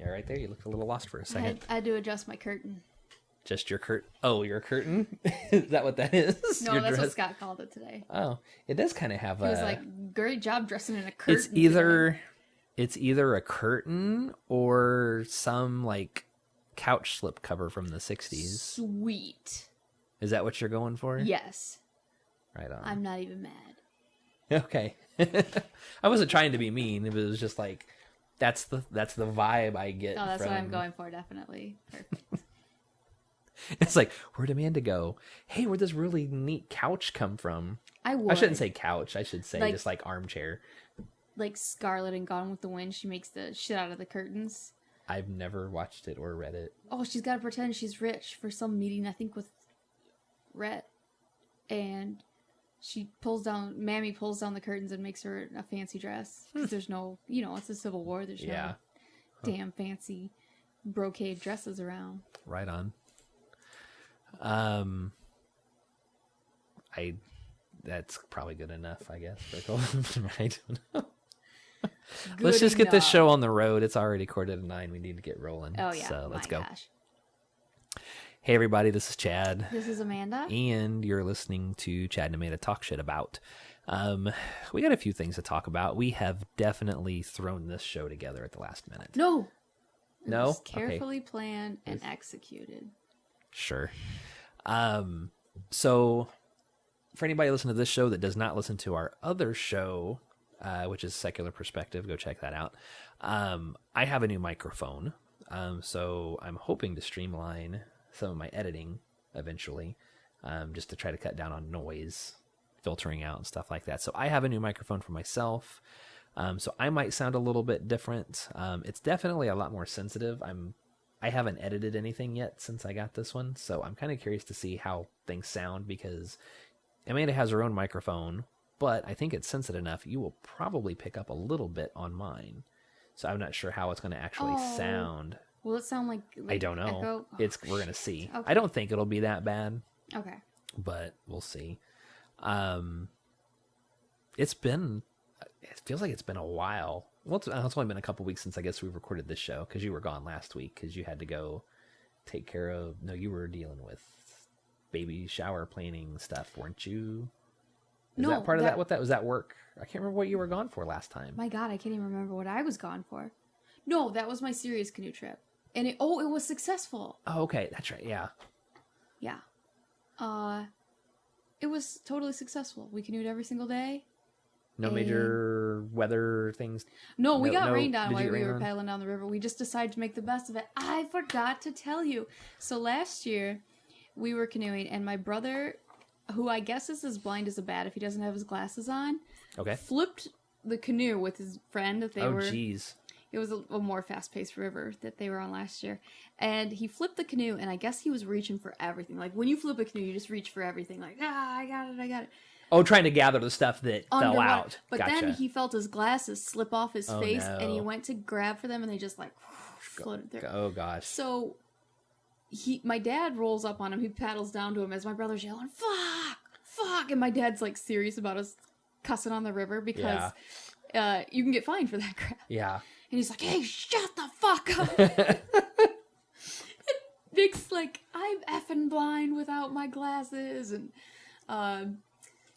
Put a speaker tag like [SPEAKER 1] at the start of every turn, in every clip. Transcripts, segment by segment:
[SPEAKER 1] there, right there. You looked a little lost for a second.
[SPEAKER 2] I had to adjust my curtain.
[SPEAKER 1] Just your curtain? Oh, your curtain? Is that what that is?
[SPEAKER 2] No,
[SPEAKER 1] your
[SPEAKER 2] that's
[SPEAKER 1] dress?
[SPEAKER 2] what Scott called it today.
[SPEAKER 1] Oh, it does kind of have
[SPEAKER 2] He was like, great job dressing in a curtain.
[SPEAKER 1] It's either a curtain or some like couch slip cover from the 60s.
[SPEAKER 2] Sweet.
[SPEAKER 1] Is that what you're going for?
[SPEAKER 2] Yes.
[SPEAKER 1] Right on.
[SPEAKER 2] I'm not even mad.
[SPEAKER 1] Okay. I wasn't trying to be mean. It was just like that's the vibe I get.
[SPEAKER 2] Oh, that's what I'm going for, definitely. Perfect.
[SPEAKER 1] It's like, where'd Amanda go? Hey, where'd this really neat couch come from?
[SPEAKER 2] I
[SPEAKER 1] shouldn't say couch. I should say just like armchair.
[SPEAKER 2] Like Scarlet and Gone with the Wind, she makes the shit out of the curtains.
[SPEAKER 1] I've never watched it or read it.
[SPEAKER 2] Oh, she's got to pretend she's rich for some meeting, I think, with Rhett. And Mammy pulls down the curtains and makes her a fancy dress. Because there's no, it's the Civil War. There's no damn fancy brocade dresses around.
[SPEAKER 1] Right on. That's probably good enough, I guess. I don't know. Let's just get this show on the road. It's already 8:45. We need to get rolling.
[SPEAKER 2] Oh, yeah.
[SPEAKER 1] So let's go.
[SPEAKER 2] Gosh.
[SPEAKER 1] Hey, everybody. This is Chad.
[SPEAKER 2] This is Amanda.
[SPEAKER 1] And you're listening to Chad and Amanda Talk Shit About. We got a few things to talk about. We have definitely thrown this show together at the last minute.
[SPEAKER 2] No? It
[SPEAKER 1] No?
[SPEAKER 2] was carefully planned and executed.
[SPEAKER 1] Sure. So, for anybody listening to this show that does not listen to our other show, which is Secular Perspective, go check that out. I have a new microphone, so I'm hoping to streamline some of my editing eventually, just to try to cut down on noise, filtering out and stuff like that. So I have a new microphone for myself, so I might sound a little bit different. It's definitely a lot more sensitive. I haven't edited anything yet since I got this one, so I'm kind of curious to see how things sound, because Amanda has her own microphone, but I think it's sensitive enough. You will probably pick up a little bit on mine, so I'm not sure how it's going to actually sound.
[SPEAKER 2] Will it sound like
[SPEAKER 1] I don't know.
[SPEAKER 2] Echo?
[SPEAKER 1] We're going to see.
[SPEAKER 2] Okay.
[SPEAKER 1] I don't think it'll be that bad.
[SPEAKER 2] Okay.
[SPEAKER 1] But we'll see. It feels like it's been a while. Well, it's only been a couple weeks since I guess we recorded this show, because you were gone last week because you had to go take care of. No, you were dealing with baby shower planning stuff, weren't you? Is that part of that? What that was? That work? I can't remember what you were gone for last time.
[SPEAKER 2] My God, I can't even remember what I was gone for. No, that was my serious canoe trip, and it was successful.
[SPEAKER 1] Oh, okay, that's right. Yeah.
[SPEAKER 2] Yeah. It was totally successful. We canoed every single day.
[SPEAKER 1] No major weather things?
[SPEAKER 2] No, we got rained on while we were paddling down the river. We just decided to make the best of it. I forgot to tell you. So last year, we were canoeing, and my brother, who I guess is as blind as a bat if he doesn't have his glasses on, flipped the canoe with his friend that they were...
[SPEAKER 1] Oh, jeez.
[SPEAKER 2] It was a more fast-paced river that they were on last year. And he flipped the canoe, and I guess he was reaching for everything. Like, when you flip a canoe, you just reach for everything. Like, I got it.
[SPEAKER 1] Oh, trying to gather the stuff that fell out.
[SPEAKER 2] But then he felt his glasses slip off his face, and he went to grab for them, and they just, like, floated there.
[SPEAKER 1] Oh, gosh.
[SPEAKER 2] So, my dad rolls up on him. He paddles down to him as my brother's yelling, fuck! And my dad's, like, serious about us cussing on the river because you can get fined for that crap.
[SPEAKER 1] Yeah.
[SPEAKER 2] And he's like, hey, shut the fuck up! Nick's like, I'm effing blind without my glasses. And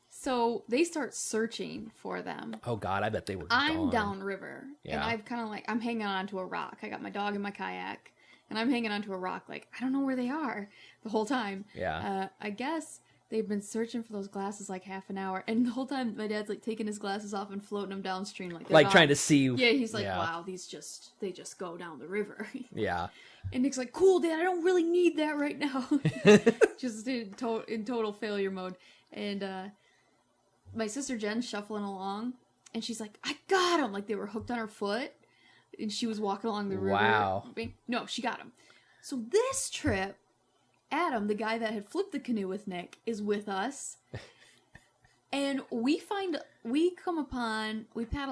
[SPEAKER 2] so they start searching for them.
[SPEAKER 1] Oh, God, I bet they were
[SPEAKER 2] I'm
[SPEAKER 1] gone.
[SPEAKER 2] downriver. Yeah. And I've kind of like, I'm hanging onto a rock. I got my dog in my kayak. And I'm hanging onto a rock like, I don't know where they are the whole time.
[SPEAKER 1] Yeah.
[SPEAKER 2] I guess they've been searching for those glasses like half an hour, and the whole time my dad's like taking his glasses off and floating them downstream, like
[SPEAKER 1] trying to see.
[SPEAKER 2] Yeah, he's like, wow, they just go down the river.
[SPEAKER 1] Yeah.
[SPEAKER 2] And Nick's like, cool, Dad, I don't really need that right now. Just in total failure mode. And my sister Jen's shuffling along, and she's like, I got him. Like they were hooked on her foot, and she was walking along the river.
[SPEAKER 1] Wow.
[SPEAKER 2] No, she got him. So this trip, Adam, the guy that had flipped the canoe with Nick, is with us. And we paddle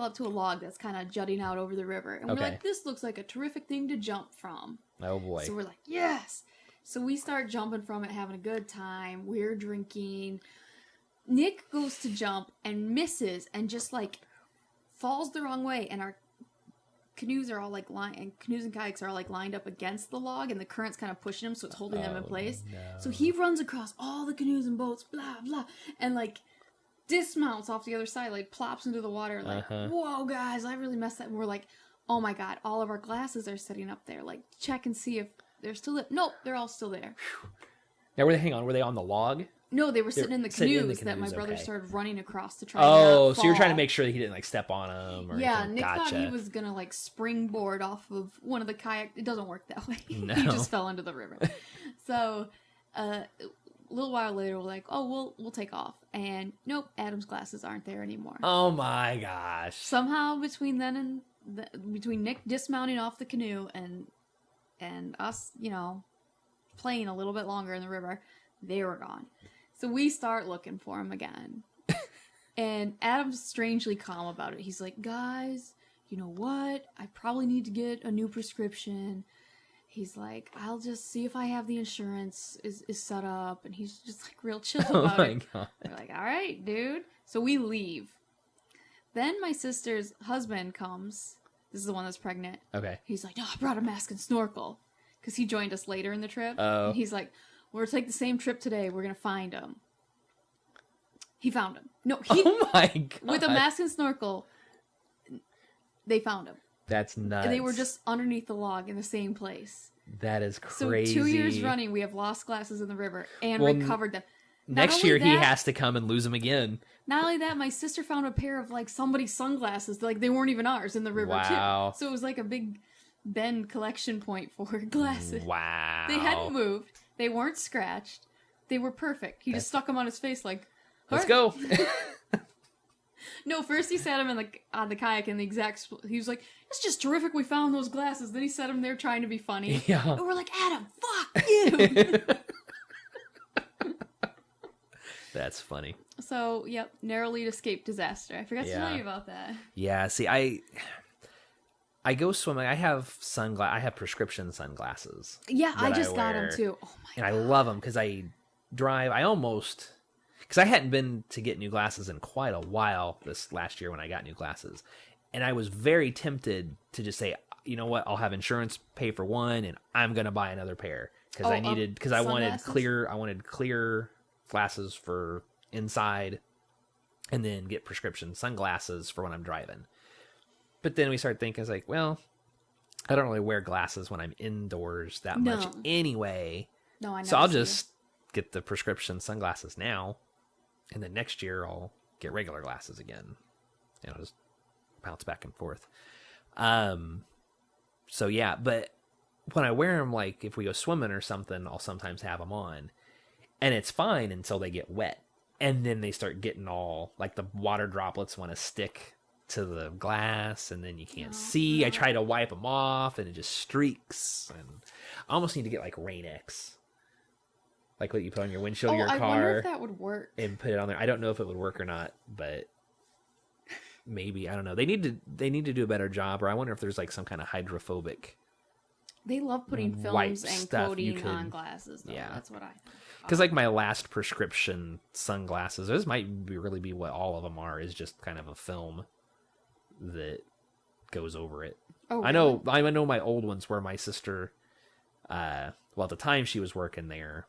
[SPEAKER 2] up to a log that's kind of jutting out over the river. And we're like, this looks like a terrific thing to jump from.
[SPEAKER 1] Oh, boy.
[SPEAKER 2] So we're like, yes! So we start jumping from it, having a good time. We're drinking. Nick goes to jump and misses and just, like, falls the wrong way. And our canoes are all like canoes and kayaks are all like lined up against the log, and the current's kind of pushing them, so it's holding them in place.
[SPEAKER 1] No.
[SPEAKER 2] So he runs across all the canoes and boats, blah blah, and like dismounts off the other side, like plops into the water, like whoa guys, I really messed up. And we're like, oh my god, all of our glasses are sitting up there, like check and see if they're still there. Nope, they're all still there.
[SPEAKER 1] Now were they on the log?
[SPEAKER 2] No, they were sitting in the canoes that my brother started running across to try.
[SPEAKER 1] Oh, so you're trying to make sure that he didn't like step on them? Or
[SPEAKER 2] yeah,
[SPEAKER 1] anything.
[SPEAKER 2] Nick
[SPEAKER 1] Gotcha.
[SPEAKER 2] thought he was gonna like springboard off of one of the kayak. It doesn't work that way.
[SPEAKER 1] No.
[SPEAKER 2] He just fell into the river. So, a little while later, we're like, oh, we'll take off, and nope, Adam's glasses aren't there anymore.
[SPEAKER 1] Oh my gosh!
[SPEAKER 2] Somehow between then and between Nick dismounting off the canoe and us, playing a little bit longer in the river, they were gone. So we start looking for him again. And Adam's strangely calm about it. He's like, guys, you know what? I probably need to get a new prescription. He's like, I'll just see if I have the insurance is set up. And he's just like real chill about it. God. We're like, all right, dude. So we leave. Then my sister's husband comes. This is the one that's pregnant.
[SPEAKER 1] Okay.
[SPEAKER 2] He's like, no, I brought a mask and snorkel. Because he joined us later in the trip.
[SPEAKER 1] Oh.
[SPEAKER 2] And he's like, we're going to take the same trip today. We're going to find him. He found him. No,
[SPEAKER 1] oh my God.
[SPEAKER 2] With a mask and snorkel, they found him.
[SPEAKER 1] That's nuts.
[SPEAKER 2] And they were just underneath the log in the same place.
[SPEAKER 1] That is crazy.
[SPEAKER 2] So 2 years running, we have lost glasses in the river and recovered them.
[SPEAKER 1] Next year, he has to come and lose them again.
[SPEAKER 2] Not only that, my sister found a pair of like somebody's sunglasses. Like they weren't even ours in the river too. So it was like a big Bend collection point for glasses.
[SPEAKER 1] Wow.
[SPEAKER 2] They hadn't moved. They weren't scratched. They were perfect. He just stuck them on his face like,
[SPEAKER 1] let's go.
[SPEAKER 2] No, first he sat him on the kayak in the exact... He was like, it's just terrific we found those glasses. Then he sat him there trying to be funny.
[SPEAKER 1] Yeah.
[SPEAKER 2] And we're like, Adam, fuck you!
[SPEAKER 1] That's funny.
[SPEAKER 2] So, yep, narrowly escaped disaster. I forgot to tell you about that.
[SPEAKER 1] Yeah, see, I go swimming. I have I have prescription sunglasses.
[SPEAKER 2] Yeah, I just got them too. Oh my God.
[SPEAKER 1] And I love them because I drive. Because I hadn't been to get new glasses in quite a while this last year when I got new glasses. And I was very tempted to just say, you know what, I'll have insurance pay for one and I'm going to buy another pair. Because I wanted clear glasses for inside and then get prescription sunglasses for when I'm driving. But then we started thinking, I was like, well, I don't really wear glasses when I'm indoors that much anyway.
[SPEAKER 2] No, I know.
[SPEAKER 1] So I'll just get the prescription sunglasses now. And then next year I'll get regular glasses again. And I'll just bounce back and forth. So yeah, but when I wear them, like if we go swimming or something, I'll sometimes have them on. And it's fine until they get wet. And then they start getting all, like the water droplets want to stick to the glass and then you can't see. I try to wipe them off and it just streaks. And I almost need to get like Rain-X. Like what you put on your windshield of your car.
[SPEAKER 2] I wonder if that would work.
[SPEAKER 1] And put it on there. I don't know if it would work or not, but maybe. I don't know. They need to do a better job, or I wonder if there's like some kind of hydrophobic.
[SPEAKER 2] They love putting films and coating on glasses, though. Yeah. That's what I think.
[SPEAKER 1] Because like my last prescription sunglasses, this might really be what all of them are, is just kind of a film that goes over it. Oh, really? I know my old ones where my sister, well, at the time she was working there,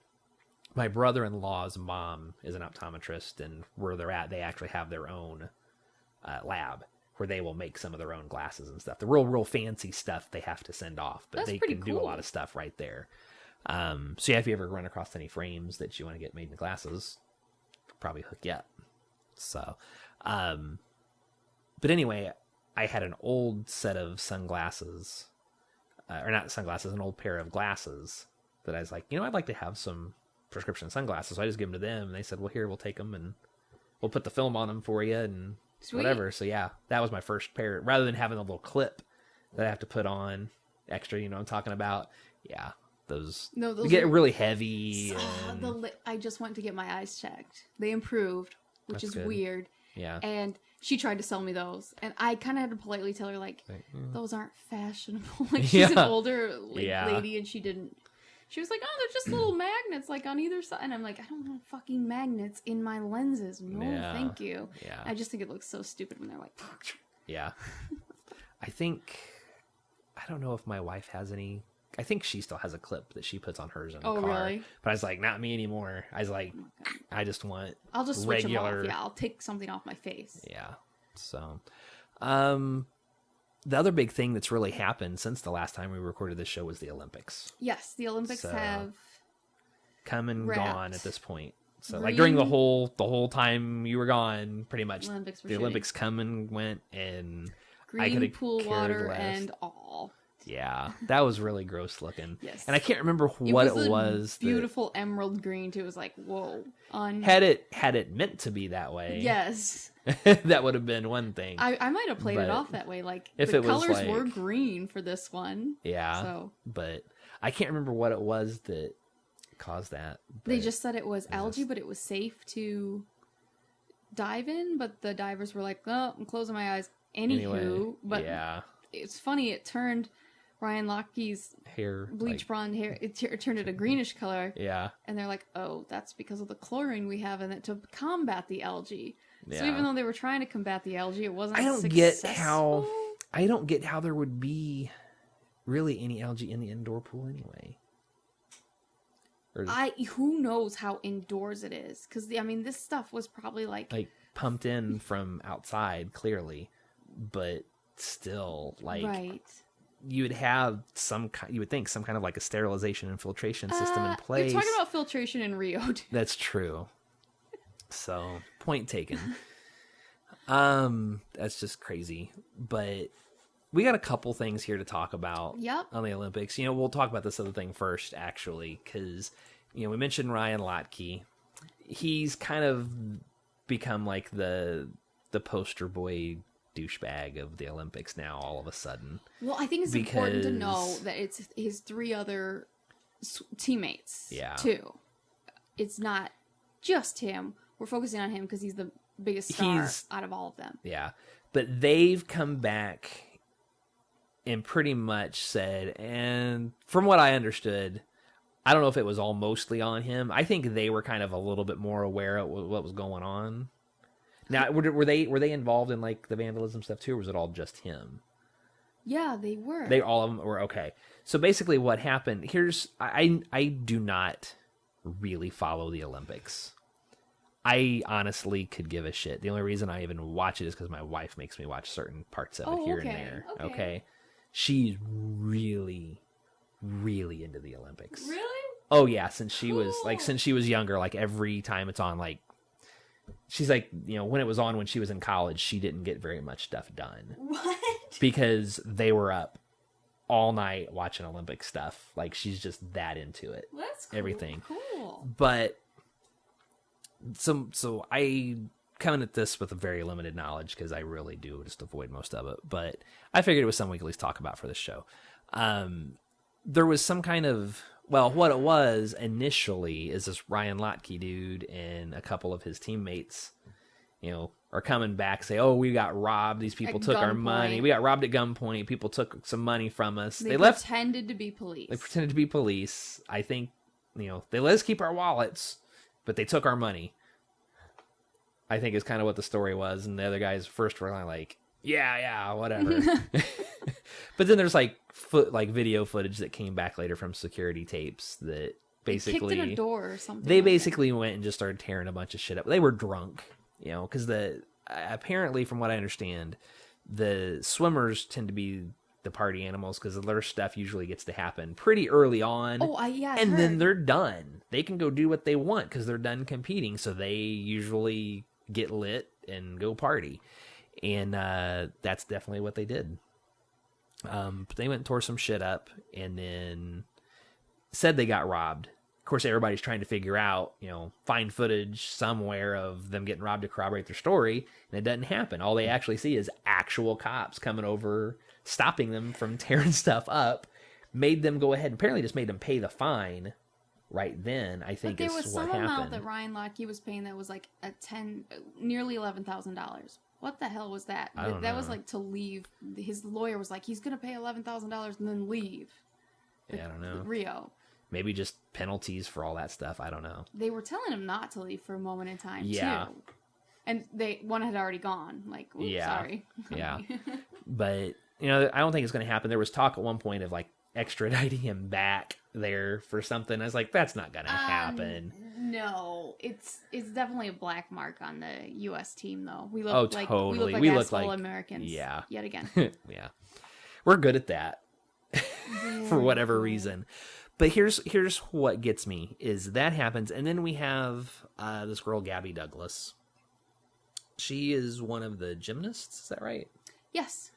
[SPEAKER 1] my brother-in-law's mom is an optometrist, and where they're at, they actually have their own lab where they will make some of their own glasses and stuff. The real fancy stuff they have to send off, but they can do a lot of stuff right there. So yeah, if you ever run across any frames that you want to get made into glasses, probably hook you up. So, but anyway, I had an old set of sunglasses, or not sunglasses, an old pair of glasses that I was like, I'd like to have some prescription sunglasses. So I just gave them to them, and they said, well, here, we'll take them and we'll put the film on them for you and whatever. So yeah, that was my first pair. Rather than having a little clip that I have to put on extra, I'm talking about. Yeah, those get really heavy.
[SPEAKER 2] I just went to get my eyes checked. They improved, which is weird.
[SPEAKER 1] Yeah.
[SPEAKER 2] And she tried to sell me those, and I kind of had to politely tell her, like, those aren't fashionable. Like, she's an older lady, and she was like, oh, they're just little magnets, like, on either side. And I'm like, I don't want fucking magnets in my lenses. No, thank you.
[SPEAKER 1] Yeah.
[SPEAKER 2] I just think it looks so stupid when they're like...
[SPEAKER 1] Yeah. I think don't know if my wife has any. I think she still has a clip that she puts on hers in the car.
[SPEAKER 2] Really?
[SPEAKER 1] But I was like, not me anymore. I was like, I just want
[SPEAKER 2] I'll just switch them off. Yeah, I'll take something off my face.
[SPEAKER 1] Yeah. So, the other big thing that's really happened since the last time we recorded this show was the Olympics.
[SPEAKER 2] Yes, the Olympics have
[SPEAKER 1] come and
[SPEAKER 2] wrapped.
[SPEAKER 1] Gone at this point. So like during the whole time you were gone, pretty much the Olympics come and went, and
[SPEAKER 2] green pool water and all.
[SPEAKER 1] Yeah, that was really gross looking.
[SPEAKER 2] Yes.
[SPEAKER 1] And I can't remember what it was.
[SPEAKER 2] Beautiful emerald green too. It was like, whoa.
[SPEAKER 1] Had it meant to be be
[SPEAKER 2] yes.
[SPEAKER 1] that would have been one thing.
[SPEAKER 2] I might have played it off that way. Like
[SPEAKER 1] if
[SPEAKER 2] the colors were green for this one.
[SPEAKER 1] Yeah.
[SPEAKER 2] So.
[SPEAKER 1] But I can't remember what it was that caused that.
[SPEAKER 2] They just said it was algae, but it was safe to dive in. But the divers were like, "Oh, I'm closing my eyes." Anyway, but yeah, it's funny. It turned Ryan Locke's
[SPEAKER 1] hair,
[SPEAKER 2] bleach blonde hair. It turned it a greenish color.
[SPEAKER 1] Yeah, and
[SPEAKER 2] they're like, "Oh, that's because of the chlorine we have in it to combat the algae."
[SPEAKER 1] Yeah.
[SPEAKER 2] So even though they were trying to combat the algae, it wasn't.
[SPEAKER 1] I don't get how there would be really any algae in the indoor pool anyway.
[SPEAKER 2] Who knows how indoors it is? Because this stuff was probably like
[SPEAKER 1] pumped in from outside, clearly, but still,
[SPEAKER 2] right.
[SPEAKER 1] You would have you would think some kind of like a sterilization and filtration system in place.
[SPEAKER 2] You're talking about filtration in Rio.
[SPEAKER 1] That's true. So, point taken. That's just crazy. But we got a couple things here to talk about on the Olympics. We'll talk about this other thing first, actually, because, we mentioned Ryan Lochte. He's kind of become like the poster boy douchebag of the Olympics now, all of a sudden.
[SPEAKER 2] Well, I think it's important to know that it's his three other teammates, too. It's not just him. We're focusing on him because he's the biggest star out of all of them.
[SPEAKER 1] Yeah. But they've come back and pretty much said, and from what I understood, I don't know if it was all mostly on him. I think they were kind of a little bit more aware of what was going on. Now, were they involved in like the vandalism stuff too, or was it all just him?
[SPEAKER 2] Yeah, they were.
[SPEAKER 1] All of them were okay. So basically, what happened? I do not really follow the Olympics. I honestly could give a shit. The only reason I even watch it is because my wife makes me watch certain parts of it here and there. Okay. She's really, really into the Olympics.
[SPEAKER 2] Really?
[SPEAKER 1] Oh yeah, since she was younger, like every time it's on, like she's like, when it was on when she was in college, she didn't get very much stuff done.
[SPEAKER 2] What?
[SPEAKER 1] Because they were up all night watching Olympic stuff. Like she's just that into it.
[SPEAKER 2] That's cool.
[SPEAKER 1] Everything.
[SPEAKER 2] Cool.
[SPEAKER 1] But so I coming at this with a very limited knowledge because I really do just avoid most of it. But I figured it was something we could at least talk about for this show. There was some kind of, what it was initially is this Ryan Lochte dude and a couple of his teammates, are coming back, say, "Oh, we got robbed. These people took our money. We got robbed at gunpoint. People took some money from us." They
[SPEAKER 2] pretended to be police.
[SPEAKER 1] They pretended to be police. I think, they let us keep our wallets, but they took our money. I think is kind of what the story was. And the other guys first were like, yeah, whatever. But then there's like video footage that came back later from security tapes that basically
[SPEAKER 2] kicked in a door or something.
[SPEAKER 1] They basically went and just started tearing a bunch of shit up. They were drunk, because apparently from what I understand, the swimmers tend to be the party animals because their stuff usually gets to happen pretty early on.
[SPEAKER 2] And
[SPEAKER 1] then they're done. They can go do what they want because they're done competing. So they usually get lit and go party. And that's definitely what they did. They went and tore some shit up and then said they got robbed. Of course, everybody's trying to figure out, find footage somewhere of them getting robbed to corroborate their story. And it doesn't happen. All they actually see is actual cops coming over, stopping them from tearing stuff up, made them go ahead, apparently just made them pay the fine right then, I think is what happened.
[SPEAKER 2] But there was some amount that Ryan Lochte was paying that was like nearly $11,000. What the hell was that? That was like to leave. His lawyer was like, he's going to pay $11,000 and then leave.
[SPEAKER 1] Yeah, I don't know.
[SPEAKER 2] Rio.
[SPEAKER 1] Maybe just penalties for all that stuff. I don't know.
[SPEAKER 2] They were telling him not to leave for a moment in time, too. And one had already gone. Like, oops, sorry.
[SPEAKER 1] Yeah. But I don't think it's going to happen. There was talk at one point of like extraditing him back there for something. I was like, that's not going to happen.
[SPEAKER 2] No, it's definitely a black mark on the U.S. team, though. We look
[SPEAKER 1] totally.
[SPEAKER 2] we look like Americans.
[SPEAKER 1] Yeah,
[SPEAKER 2] yet again.
[SPEAKER 1] Yeah, we're good at that for whatever reason. But here's what gets me is that happens, and then we have this girl Gabby Douglas. She is one of the gymnasts. Is that right?
[SPEAKER 2] Yes.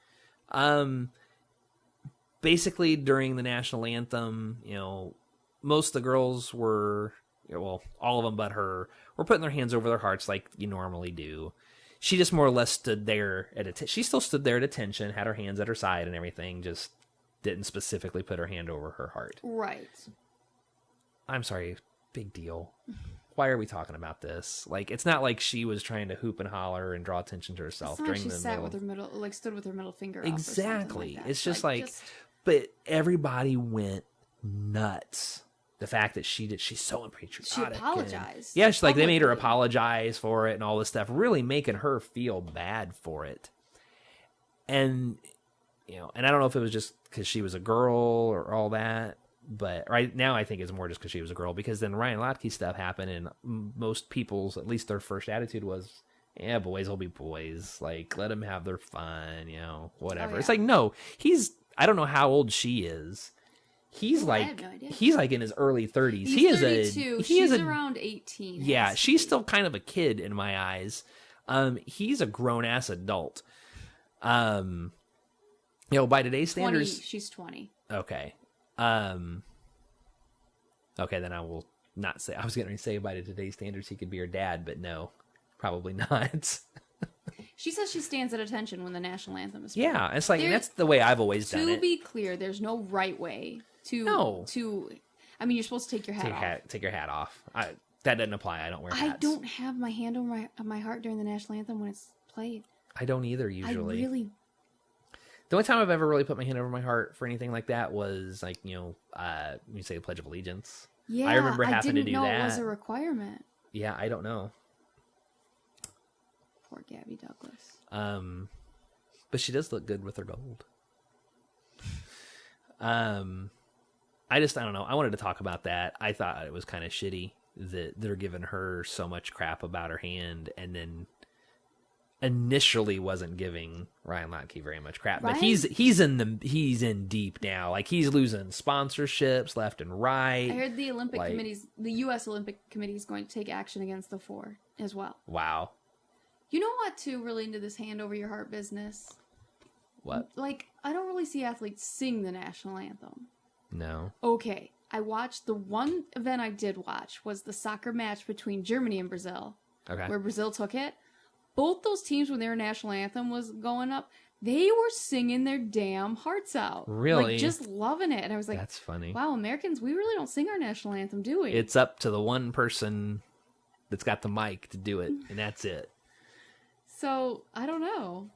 [SPEAKER 1] Basically, during the national anthem, most of the girls were, all of them but her, were putting their hands over their hearts like you normally do. She just more or less stood there she still stood there at attention, had her hands at her side and everything, just didn't specifically put her hand over her heart.
[SPEAKER 2] Right.
[SPEAKER 1] I'm sorry, big deal. Why are we talking about this? Like, it's not like she was trying to hoop and holler and draw attention to herself
[SPEAKER 2] during
[SPEAKER 1] the
[SPEAKER 2] sat with her stood with her middle finger
[SPEAKER 1] exactly.
[SPEAKER 2] Up or like
[SPEAKER 1] it's just like but everybody went nuts. The fact that she's so unpatriotic.
[SPEAKER 2] She apologized.
[SPEAKER 1] Yeah, she's like, they made her apologize for it and all this stuff, really making her feel bad for it. And, and I don't know if it was just because she was a girl or all that, but right now I think it's more just because she was a girl, because then Ryan Lochte stuff happened, and most people's, at least their first attitude was, yeah, boys will be boys. Like, let them have their fun, whatever. Oh, yeah. It's like, no, I don't know how old she is. He's I have no idea. He's like in his early 30s.
[SPEAKER 2] He's 32. She's around 18.
[SPEAKER 1] Yeah, she's still kind of a kid in my eyes. He's a grown-ass adult. By today's standards...
[SPEAKER 2] 20. She's 20.
[SPEAKER 1] Okay. Okay, then I will not say... I was going to say by today's standards he could be her dad, but no, probably not.
[SPEAKER 2] She says she stands at attention when the national anthem is played.
[SPEAKER 1] Yeah, it's like, that's the way I've always done it.
[SPEAKER 2] To be clear, there's no right way to... I mean, you're supposed to take your hat off.
[SPEAKER 1] Take your hat off. That doesn't apply. I don't wear hats.
[SPEAKER 2] I don't have my hand on my heart during the national anthem when it's played.
[SPEAKER 1] I don't either, usually.
[SPEAKER 2] The
[SPEAKER 1] only time I've ever really put my hand over my heart for anything like that was, like, you say the Pledge of Allegiance.
[SPEAKER 2] Yeah,
[SPEAKER 1] I remember having to do that.
[SPEAKER 2] I didn't know it was a requirement.
[SPEAKER 1] Yeah, I don't know.
[SPEAKER 2] Poor Gabby Douglas.
[SPEAKER 1] But she does look good with her gold. I don't know. I wanted to talk about that. I thought it was kind of shitty that they're giving her so much crap about her hand, and then initially wasn't giving Ryan Lochte very much crap. But he's in deep now. Like, he's losing sponsorships left and right.
[SPEAKER 2] I heard the the U.S. Olympic Committee is going to take action against the four as well.
[SPEAKER 1] Wow.
[SPEAKER 2] You know what, too, really into this hand over your heart business?
[SPEAKER 1] What?
[SPEAKER 2] Like, I don't really see athletes sing the national anthem.
[SPEAKER 1] No.
[SPEAKER 2] Okay, I watched, the one event I did watch was the soccer match between Germany and Brazil.
[SPEAKER 1] Okay.
[SPEAKER 2] Where Brazil took it. Both those teams, when their national anthem was going up, they were singing their damn hearts out.
[SPEAKER 1] Really?
[SPEAKER 2] Like, just loving it. And I was like,
[SPEAKER 1] that's funny.
[SPEAKER 2] Wow, Americans, we really don't sing our national anthem, do we?
[SPEAKER 1] It's up to the one person that's got the mic to do it, and that's it.
[SPEAKER 2] So, I don't know.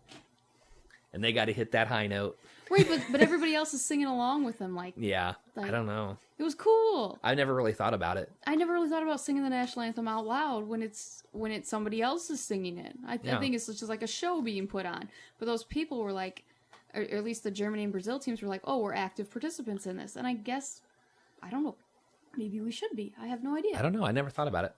[SPEAKER 1] And they got to hit that high note.
[SPEAKER 2] Right, but everybody else is singing along with them.
[SPEAKER 1] Yeah, I don't know.
[SPEAKER 2] It was cool.
[SPEAKER 1] I never really thought about it.
[SPEAKER 2] I never really thought about singing the national anthem out loud when it's somebody else is singing it. I think it's just like a show being put on. But those people were like, or at least the Germany and Brazil teams were like, oh, we're active participants in this. And I guess, I don't know, maybe we should be. I have no idea.
[SPEAKER 1] I don't know. I never thought about it.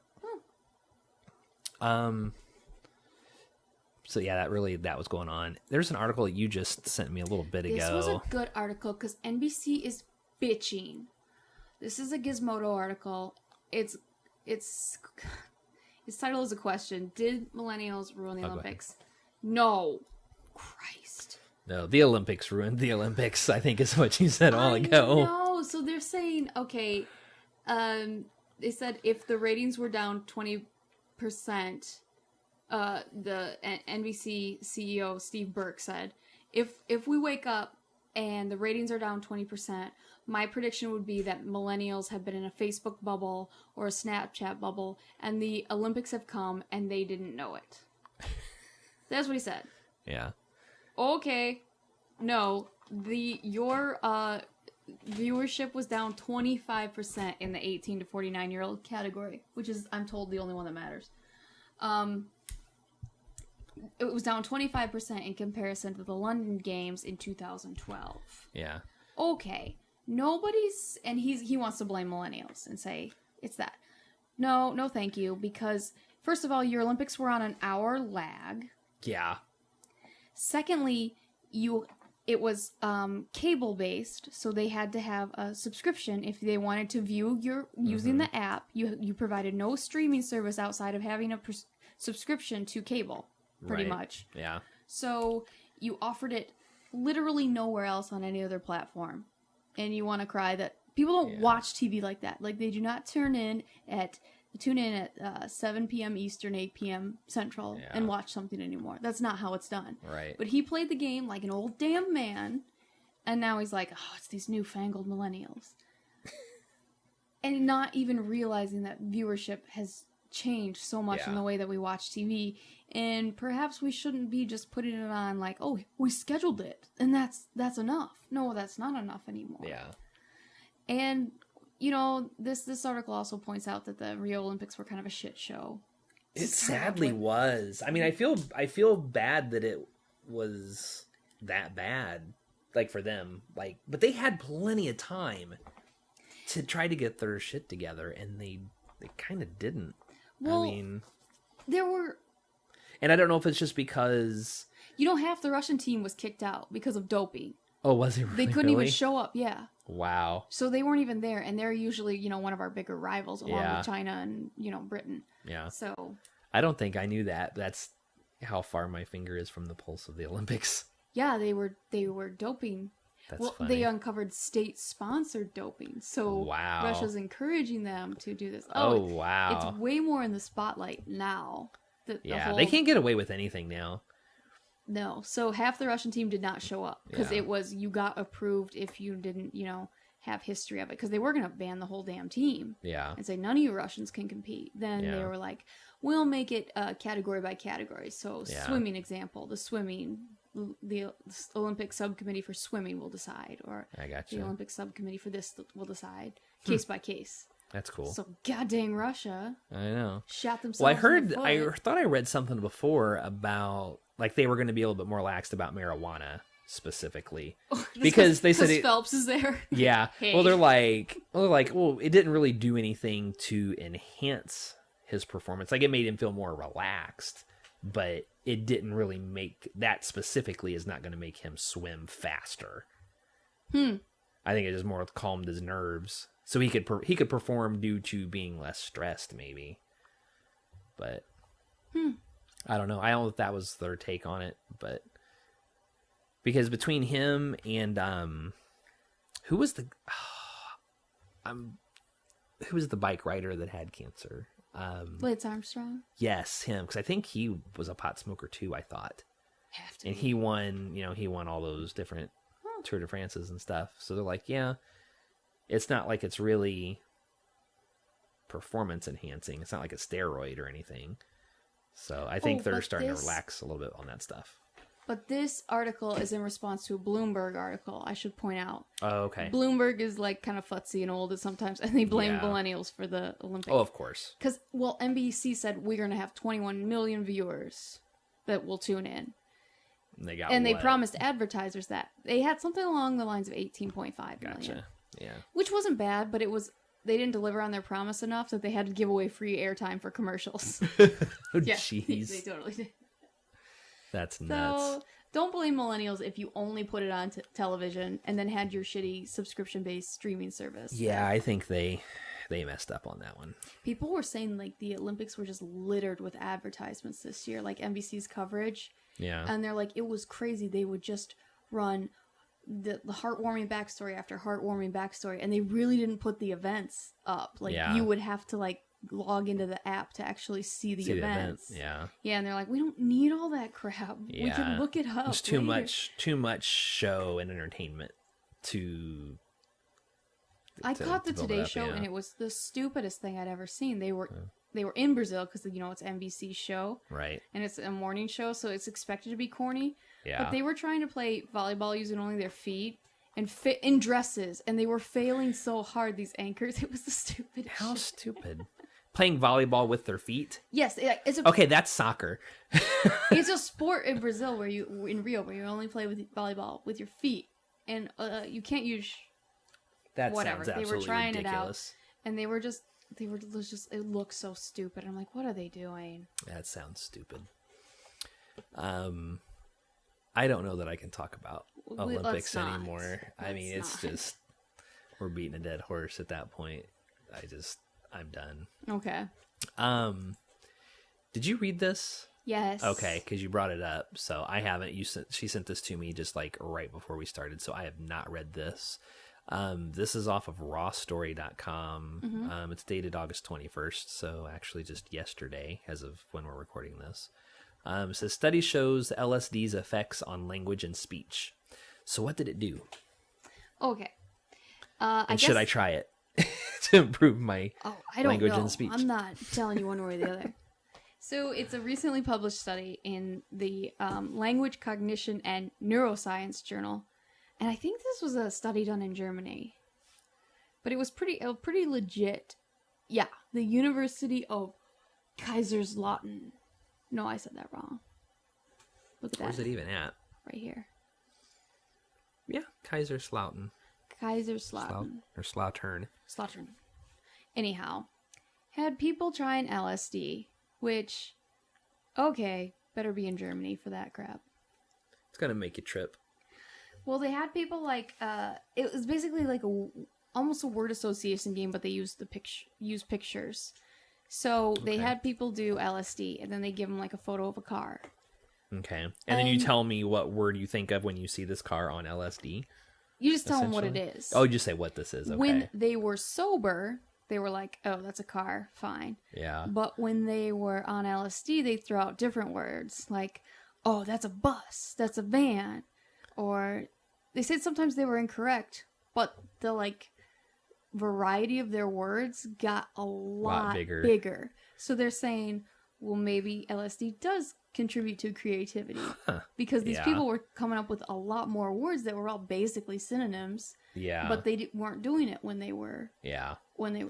[SPEAKER 1] So yeah, that was going on. There's an article that you just sent me a little bit ago.
[SPEAKER 2] This was a good article because NBC is bitching. This is a Gizmodo article. Its title is a question. Did millennials ruin the Olympics? No. Christ.
[SPEAKER 1] No, the Olympics ruined the Olympics, I think is what you said a while ago.
[SPEAKER 2] No, so they're saying, okay, they said if the ratings were down 20%, the NBC CEO Steve Burke said, if we wake up and the ratings are down 20%, my prediction would be that millennials have been in a Facebook bubble or a Snapchat bubble, and the Olympics have come and they didn't know it. That's what he said.
[SPEAKER 1] Yeah.
[SPEAKER 2] Okay. No, your viewership was down 25% in the 18 to 49-year-old category, which is, I'm told, the only one that matters. It was down 25% in comparison to the London Games in 2012.
[SPEAKER 1] Yeah.
[SPEAKER 2] Okay. Nobody's... And he wants to blame millennials and say, it's that. No, thank you. Because, first of all, your Olympics were on an hour lag.
[SPEAKER 1] Yeah.
[SPEAKER 2] Secondly, it was cable-based, so they had to have a subscription if they wanted to view using the app. You provided no streaming service outside of having a subscription to cable, pretty much.
[SPEAKER 1] Yeah.
[SPEAKER 2] So you offered it literally nowhere else on any other platform. And you want to cry that people don't watch TV like that. Like, they do not tune in at 7 p.m. Eastern, 8 p.m. Central, and watch something anymore. That's not how it's done.
[SPEAKER 1] Right.
[SPEAKER 2] But he played the game like an old damn man, and now he's like, oh, it's these newfangled millennials. And not even realizing that viewership has changed so much in the way that we watch TV, and perhaps we shouldn't be just putting it on like, oh, we scheduled it, and that's enough. No, that's not enough anymore.
[SPEAKER 1] Yeah.
[SPEAKER 2] And... You know, this article also points out that the Rio Olympics were kind of a shit show.
[SPEAKER 1] It sadly was. I mean, I feel bad that it was that bad, like, for them. Like, but they had plenty of time to try to get their shit together, and they kind of didn't.
[SPEAKER 2] Well,
[SPEAKER 1] I mean,
[SPEAKER 2] there were...
[SPEAKER 1] And I don't know if it's just because...
[SPEAKER 2] You know, half the Russian team was kicked out because of doping.
[SPEAKER 1] Oh, was it really?
[SPEAKER 2] They couldn't even show up,
[SPEAKER 1] Wow.
[SPEAKER 2] So they weren't even there, and they're usually, one of our bigger rivals, along with China and, Britain.
[SPEAKER 1] Yeah.
[SPEAKER 2] So...
[SPEAKER 1] I don't think I knew that. That's how far my finger is from the pulse of the Olympics.
[SPEAKER 2] Yeah, they were doping.
[SPEAKER 1] That's funny.
[SPEAKER 2] They uncovered state-sponsored doping, so Russia's encouraging them to do this.
[SPEAKER 1] Oh, wow.
[SPEAKER 2] It's way more in the spotlight now.
[SPEAKER 1] They can't get away with anything now.
[SPEAKER 2] No, so half the Russian team did not show up because it was you got approved if you didn't, have history of it, because they were going to ban the whole damn team.
[SPEAKER 1] Yeah.
[SPEAKER 2] And say none of you Russians can compete. Then they were like, we'll make it category by category. So swimming example, the Olympic subcommittee for swimming will decide, or the Olympic subcommittee for this will decide case by case.
[SPEAKER 1] That's cool.
[SPEAKER 2] So goddamn Russia.
[SPEAKER 1] I know.
[SPEAKER 2] Shot themselves.
[SPEAKER 1] Well,
[SPEAKER 2] in the foot.
[SPEAKER 1] I thought I read something before about like they were going to be a little bit more laxed about marijuana specifically because they said
[SPEAKER 2] Phelps is there.
[SPEAKER 1] Yeah. Hey. Well, they're like, it didn't really do anything to enhance his performance. Like, it made him feel more relaxed, but it didn't really make that specifically is not going to make him swim faster. I think it just more calmed his nerves, so he could perform due to being less stressed, maybe. But I don't know. I don't know if that was their take on it, but because between him and who was the bike rider that had cancer?
[SPEAKER 2] Lance Armstrong.
[SPEAKER 1] Yes, him, because I think he was a pot smoker too. I thought, and he won all those different Tour de France's and stuff. So they're like, yeah, it's not like it's really performance enhancing. It's not like a steroid or anything. So I think they're starting to relax a little bit on that stuff.
[SPEAKER 2] But this article is in response to a Bloomberg article, I should point out.
[SPEAKER 1] Oh, okay.
[SPEAKER 2] Bloomberg is like kind of futzy and old sometimes, and they blame millennials for the Olympics.
[SPEAKER 1] Oh, of course.
[SPEAKER 2] Because, NBC said we're going to have 21 million viewers that will tune in.
[SPEAKER 1] And
[SPEAKER 2] they promised advertisers that. They had something along the lines of 18.5 million.
[SPEAKER 1] Gotcha. Yeah.
[SPEAKER 2] Which wasn't bad, but they didn't deliver on their promise enough that they had to give away free airtime for commercials.
[SPEAKER 1] Jeez.
[SPEAKER 2] They totally did.
[SPEAKER 1] That's nuts.
[SPEAKER 2] So, don't blame millennials if you only put it on television and then had your shitty subscription-based streaming service.
[SPEAKER 1] Yeah, I think they messed up on that one.
[SPEAKER 2] People were saying, like, the Olympics were just littered with advertisements this year, like NBC's coverage.
[SPEAKER 1] Yeah.
[SPEAKER 2] And they're like, it was crazy. They would just run the heartwarming backstory after heartwarming backstory, and they really didn't put the events up. Like, you would have to, like, log into the app to actually see the events.
[SPEAKER 1] Yeah.
[SPEAKER 2] Yeah, and they're like, we don't need all that crap.
[SPEAKER 1] Yeah.
[SPEAKER 2] We can look it up.
[SPEAKER 1] There's too much show and entertainment to
[SPEAKER 2] I caught the Today Show, and it was the stupidest thing I'd ever seen. They were in Brazil because it's NBC's show.
[SPEAKER 1] Right.
[SPEAKER 2] And it's a morning show, so it's expected to be corny.
[SPEAKER 1] Yeah.
[SPEAKER 2] But they were trying to play volleyball using only their feet and fit in dresses, and they were failing so hard, these anchors. It was the stupidest
[SPEAKER 1] How
[SPEAKER 2] shit.
[SPEAKER 1] stupid. playing volleyball with their feet.
[SPEAKER 2] Yes, it's
[SPEAKER 1] okay. That's soccer.
[SPEAKER 2] It's a sport in Brazil in Rio where you only play with volleyball with your feet, and you can't use whatever. They were trying ridiculous. It out, and they were just it looks so stupid. I'm like, what are they doing?
[SPEAKER 1] That sounds stupid. I don't know that I can talk about Olympics anymore. I mean, it's just we're beating a dead horse at that point. I'm done.
[SPEAKER 2] Okay.
[SPEAKER 1] Did you read this?
[SPEAKER 2] Yes.
[SPEAKER 1] Okay, because you brought it up. So I haven't. She sent this to me just like right before we started. So I have not read this. This is off of rawstory.com. Mm-hmm. It's dated August 21st. So actually just yesterday as of when we're recording this. It says study shows LSD's effects on language and speech. So what did it do?
[SPEAKER 2] Okay.
[SPEAKER 1] Should I try it to improve my language and speech?
[SPEAKER 2] I'm not telling you one way or the other. So it's a recently published study in the Language, Cognition, and Neuroscience journal. And I think this was a study done in Germany. But it was pretty legit. Yeah, the University of Kaiserslautern. No, I said that wrong. Look at that.
[SPEAKER 1] Where's it even at?
[SPEAKER 2] Right here.
[SPEAKER 1] Yeah, Kaiserslautern.
[SPEAKER 2] Kaiserslautern.
[SPEAKER 1] Or Slautern.
[SPEAKER 2] Slautern. Anyhow, had people trying LSD, which, okay, better be in Germany for that crap.
[SPEAKER 1] It's gonna make you trip.
[SPEAKER 2] Well, they had people like, it was basically like almost a word association game, but they used pictures. So they had people do LSD, and then they give them like a photo of a car.
[SPEAKER 1] Okay. And then you tell me what word you think of when you see this car on LSD?
[SPEAKER 2] You just tell them what it is.
[SPEAKER 1] Oh, you just say what this is. Okay.
[SPEAKER 2] When they were sober, they were like, oh, that's a car. Fine.
[SPEAKER 1] Yeah.
[SPEAKER 2] But when they were on LSD, they throw out different words. Like, oh, that's a bus. That's a van. Or they said sometimes they were incorrect, but the like variety of their words got a lot bigger. So they're saying, well, maybe LSD does contribute to creativity because these people were coming up with a lot more words that were all basically synonyms.
[SPEAKER 1] Yeah.
[SPEAKER 2] But they weren't doing it when they were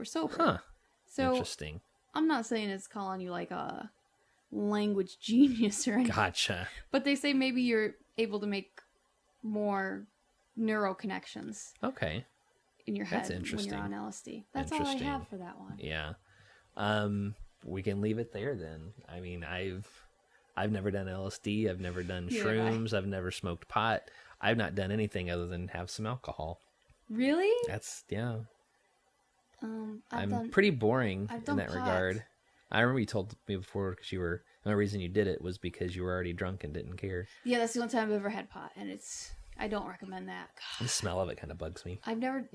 [SPEAKER 2] sober.
[SPEAKER 1] Huh.
[SPEAKER 2] So
[SPEAKER 1] interesting.
[SPEAKER 2] I'm not saying it's calling you like a language genius or anything.
[SPEAKER 1] Gotcha.
[SPEAKER 2] But they say maybe you're able to make more neural connections.
[SPEAKER 1] Okay.
[SPEAKER 2] In your head when you're on LSD. That's all I have for that one.
[SPEAKER 1] Yeah. We can leave it there then. I mean, I've never done LSD. I've never done shrooms. I've never smoked pot. I've not done anything other than have some alcohol.
[SPEAKER 2] Really?
[SPEAKER 1] That's I'm
[SPEAKER 2] done,
[SPEAKER 1] pretty boring
[SPEAKER 2] in
[SPEAKER 1] that regard. I remember you told me before because the only reason you did it was because you were already drunk and didn't care. Yeah,
[SPEAKER 2] that's the only time I've ever had pot, and I don't recommend that.
[SPEAKER 1] God. The smell of it kind of bugs me.
[SPEAKER 2] I've never,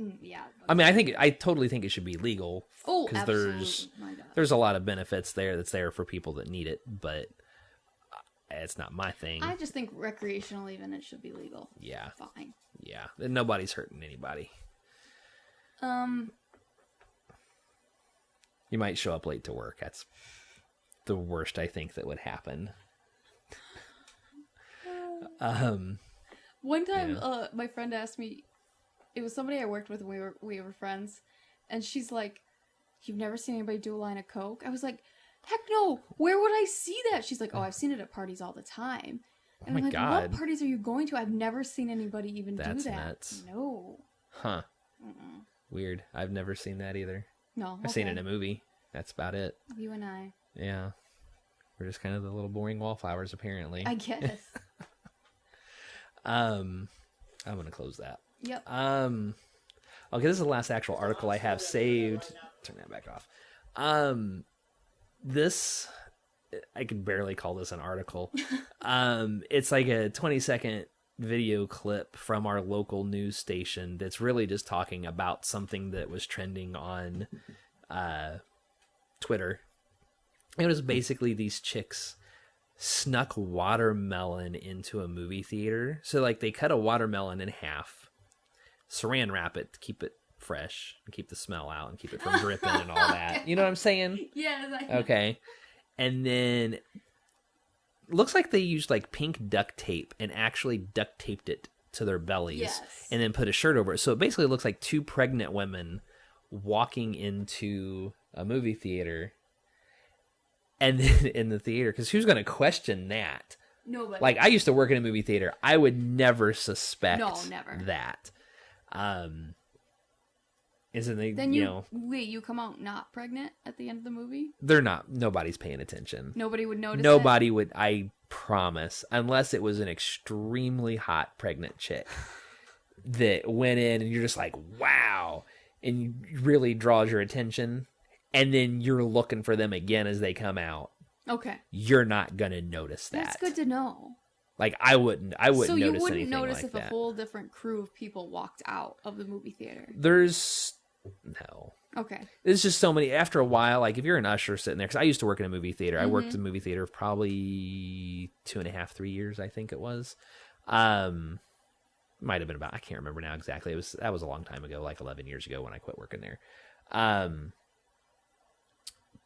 [SPEAKER 1] I mean, I totally think it should be legal.
[SPEAKER 2] Oh, absolutely.
[SPEAKER 1] There's a lot of benefits that's there for people that need it, but it's not my thing.
[SPEAKER 2] I just think recreational even it should be legal.
[SPEAKER 1] Yeah.
[SPEAKER 2] Fine.
[SPEAKER 1] Yeah. And nobody's hurting anybody. You might show up late to work. That's the worst I think that would happen.
[SPEAKER 2] One time, my friend asked me, it was somebody I worked with when we were friends, and she's like, "You've never seen anybody do a line of coke?" I was like, "Heck no! Where would I see that?" She's like, "Oh, I've seen it at parties all the time." And I'm like,
[SPEAKER 1] God.
[SPEAKER 2] "What parties are you going to? I've never seen anybody even do that."
[SPEAKER 1] That's nuts.
[SPEAKER 2] No.
[SPEAKER 1] Huh. Mm-mm. Weird. I've never seen that either.
[SPEAKER 2] No.
[SPEAKER 1] I've seen it in a movie. That's about it.
[SPEAKER 2] You and I.
[SPEAKER 1] Yeah. We're just kind of the little boring wallflowers, apparently.
[SPEAKER 2] I guess.
[SPEAKER 1] I'm gonna close that.
[SPEAKER 2] Yep.
[SPEAKER 1] Okay, this is the last actual article I have saved. Turn that back off. This I can barely call this an article. It's like a 20-second video clip from our local news station that's really just talking about something that was trending on Twitter. It was basically these chicks snuck watermelon into a movie theater. So like they cut a watermelon in half, saran wrap it to keep it fresh and keep the smell out and keep it from dripping and all that. You know what I'm saying?
[SPEAKER 2] Yeah.
[SPEAKER 1] Okay. And then looks like they used like pink duct tape and actually duct taped it to their bellies and then put a shirt over it. So it basically looks like two pregnant women walking into a movie theater, and then in the theater, because who's going to question that?
[SPEAKER 2] Nobody.
[SPEAKER 1] Like, I used to work in a movie theater. I would never suspect
[SPEAKER 2] never.
[SPEAKER 1] that. Isn't they?
[SPEAKER 2] Then you come out not pregnant at the end of the movie?
[SPEAKER 1] They're not. Nobody's paying attention.
[SPEAKER 2] Nobody would notice.
[SPEAKER 1] Nobody would. I promise, unless it was an extremely hot pregnant chick that went in, and you're just like, wow, and really draws your attention, and then you're looking for them again as they come out.
[SPEAKER 2] Okay.
[SPEAKER 1] You're not gonna notice that.
[SPEAKER 2] That's good to know.
[SPEAKER 1] Like, I wouldn't
[SPEAKER 2] so
[SPEAKER 1] notice anything like that. So
[SPEAKER 2] you wouldn't notice if a whole different crew of people walked out of the movie theater?
[SPEAKER 1] No.
[SPEAKER 2] Okay.
[SPEAKER 1] It's just so many. After a while, like, if you're an usher sitting there, because I used to work in a movie theater. I worked in a movie theater probably 2.5, 3 years, I think it was. Might have been about, I can't remember now exactly. That was a long time ago, like 11 years ago when I quit working there.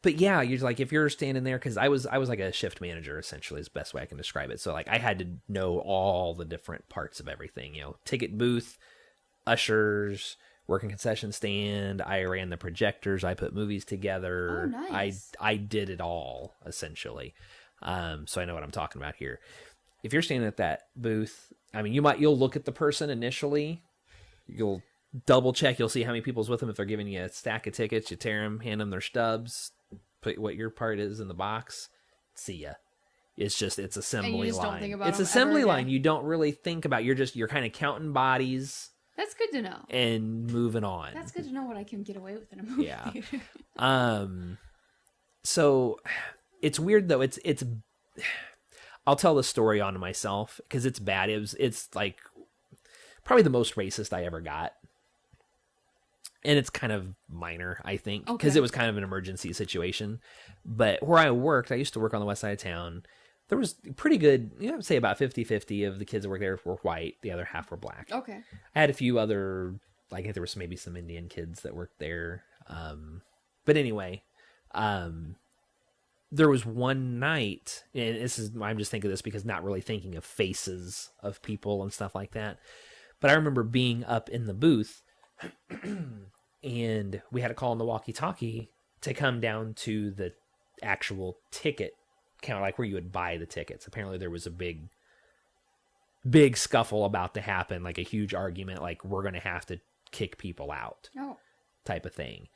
[SPEAKER 1] But yeah, you're like, if you're standing there, because I was like a shift manager, essentially, is the best way I can describe it. So, like, I had to know all the different parts of everything, ticket booth, ushers, working concession stand. I ran the projectors. I put movies together.
[SPEAKER 2] Oh, nice.
[SPEAKER 1] I did it all, essentially. So I know what I'm talking about here. If you're standing at that booth, I mean, you'll look at the person initially. You'll double check. You'll see how many people's with them. If they're giving you a stack of tickets, you tear them, hand them their stubs, put what your part is in the box. See ya. It's assembly
[SPEAKER 2] and you just
[SPEAKER 1] line.
[SPEAKER 2] Don't think about
[SPEAKER 1] it's
[SPEAKER 2] them
[SPEAKER 1] assembly
[SPEAKER 2] ever
[SPEAKER 1] line.
[SPEAKER 2] again.
[SPEAKER 1] You don't really think about. You're kind of counting bodies.
[SPEAKER 2] That's good to know.
[SPEAKER 1] And moving on.
[SPEAKER 2] That's good to know what I can get away with in a movie theater.
[SPEAKER 1] So it's weird though. It's I'll tell the story onto myself because it's bad. It's like probably the most racist I ever got. And it's kind of minor, I think, because it was kind of an emergency situation. But where I worked, I used to work on the west side of town. There was pretty good, I'd say about 50-50 of the kids that worked there were white. The other half were black. Okay. I had a few other, I think there was maybe some Indian kids that worked there. But anyway, there was one night, and I'm just thinking of this because not really thinking of faces of people and stuff like that. But I remember being up in the booth and we had a call on the walkie-talkie to come down to the actual ticket counter, like where you would buy the tickets. Apparently there was a big scuffle about to happen, like a huge argument, like we're going to have to kick people out type of thing.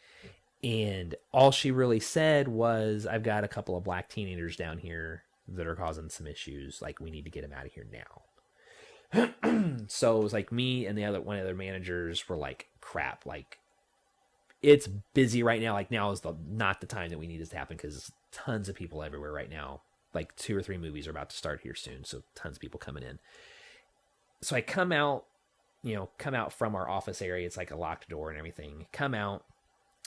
[SPEAKER 1] And all she really said was, I've got a couple of black teenagers down here that are causing some issues. Like, we need to get them out of here now. So it was like me and one of the other managers were like, crap, like it's busy right now. Like now is not the time that we need this to happen because tons of people everywhere right now. Like 2 or 3 movies are about to start here soon. So tons of people coming in. So I come out from our office area. It's like a locked door and everything. Come out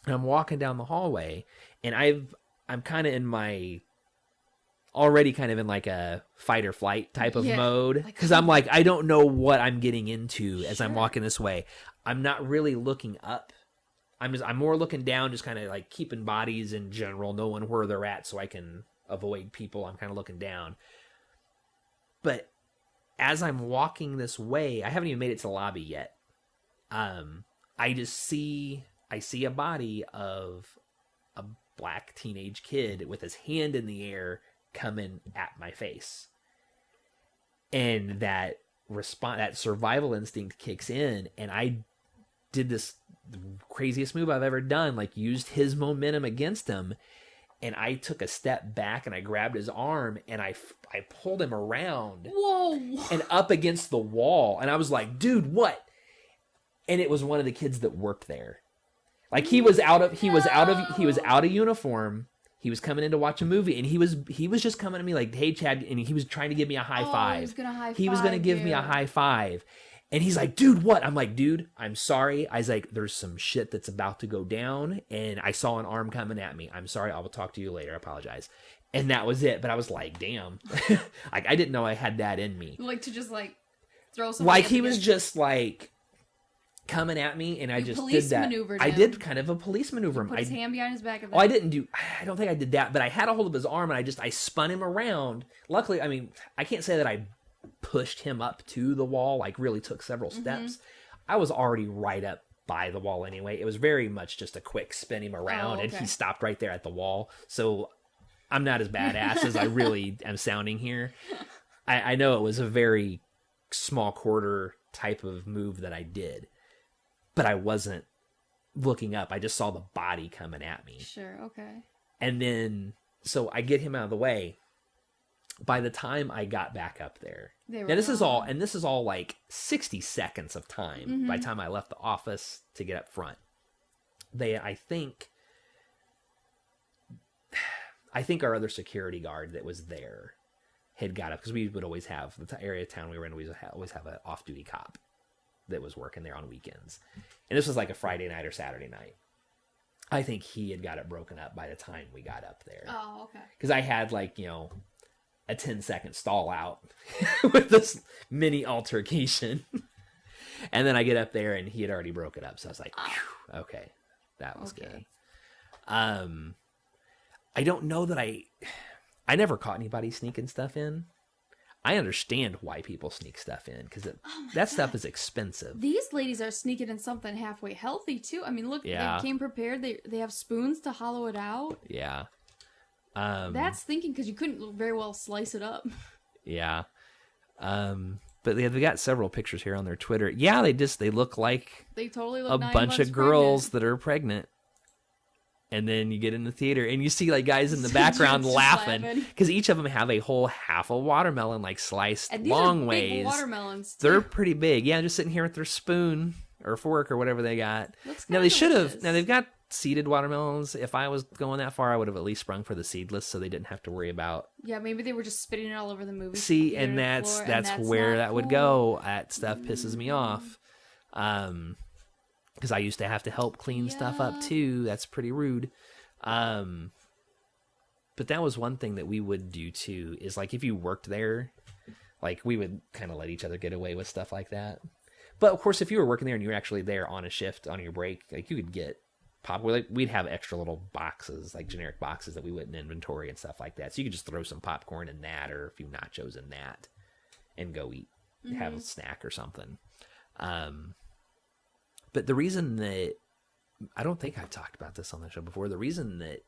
[SPEAKER 1] and I'm walking down the hallway and I'm kind of in my already kind of in like a fight or flight type of mode because I'm like, I don't know what I'm getting into as I'm walking this way. I'm not really looking up. I'm more looking down, just kind of like keeping bodies in general, knowing where they're at so I can avoid people. I'm kind of looking down. But as I'm walking this way, I haven't even made it to the lobby yet. I see a body of a black teenage kid with his hand in the air coming at my face. And that survival instinct kicks in, and I did the craziest move I've ever done, like used his momentum against him, and I took a step back and I grabbed his arm and I pulled him around. Whoa. And up against the wall, and I was like, dude, what? And it was one of the kids that worked there. Like he was out of uniform. He was coming in to watch a movie, and he was just coming to me like, "Hey, Chad," and he was trying to give me a high five. He was gonna give me a high five, and he's like, "Dude, what?" I'm like, "Dude, I'm sorry." I was like, "There's some shit that's about to go down, and I saw an arm coming at me. I'm sorry. I will talk to you later. I apologize." And that was it. But I was like, "Damn," like I didn't know I had that in me.
[SPEAKER 2] Like to just like throw something.
[SPEAKER 1] Like he was just like coming at me, and I just did that. I did kind of a police maneuver.
[SPEAKER 2] Put his hand behind his back.
[SPEAKER 1] I don't think I did that, but I had a hold of his arm, and I spun him around. Luckily, I mean, I can't say that I pushed him up to the wall, like really took several steps. I was already right up by the wall anyway. It was very much just a quick spin him around, and he stopped right there at the wall. So I'm not as badass as I really am sounding here. I know it was a very small quarter type of move that I did, but I wasn't looking up. I just saw the body coming at me.
[SPEAKER 2] Sure, okay.
[SPEAKER 1] And then, so I get him out of the way. By the time I got back up there, now this is all like 60 seconds of time. By the time I left the office to get up front, I think our other security guard that was there had got up, because we would always have the area of town we were in. We always have an off-duty cop that was working there on weekends, and this was like a Friday night or Saturday night. I think he had got it broken up by the time we got up there.
[SPEAKER 2] Oh, okay.
[SPEAKER 1] Because I had like, you know, a 10-second stall out with this mini altercation. And then I get up there and he had already broke it up. So I was like, okay, that was good. I don't know that I never caught anybody sneaking stuff in. I understand why people sneak stuff in, because that stuff is expensive.
[SPEAKER 2] These ladies are sneaking in something halfway healthy too. I mean, look, they came prepared. They have spoons to hollow it out. Yeah. That's thinking, because you couldn't very well slice it up.
[SPEAKER 1] Yeah. But they got several pictures here on their Twitter. Yeah, they look like
[SPEAKER 2] they totally look
[SPEAKER 1] a bunch of girls that are pregnant. And then you get in the theater and you see like guys in the background laughing, because each of them have a whole half a watermelon like sliced
[SPEAKER 2] and these
[SPEAKER 1] long
[SPEAKER 2] are
[SPEAKER 1] ways.
[SPEAKER 2] Big watermelons. Too.
[SPEAKER 1] They're pretty big. Yeah, just sitting here with their spoon or fork or whatever they got. Now they should have. Now they've got seeded watermelons. If I was going that far, I would have at least sprung for the seedless, so they didn't have to worry about.
[SPEAKER 2] Yeah, maybe they were just spitting it all over the movie.
[SPEAKER 1] See, and that's where that would go. That stuff pisses me off. Because I used to have to help clean stuff up too. That's pretty rude. But that was one thing that we would do too, is like if you worked there, like we would kind of let each other get away with stuff like that. But of course, if you were working there and you were actually there on a shift on your break, like you could get popcorn. Like we'd have extra little boxes, like generic boxes that we wouldn't inventory and stuff like that. So you could just throw some popcorn in that, or a few nachos in that, and go eat, have a snack or something. But the reason that, I don't think I've talked about this on the show before, the reason that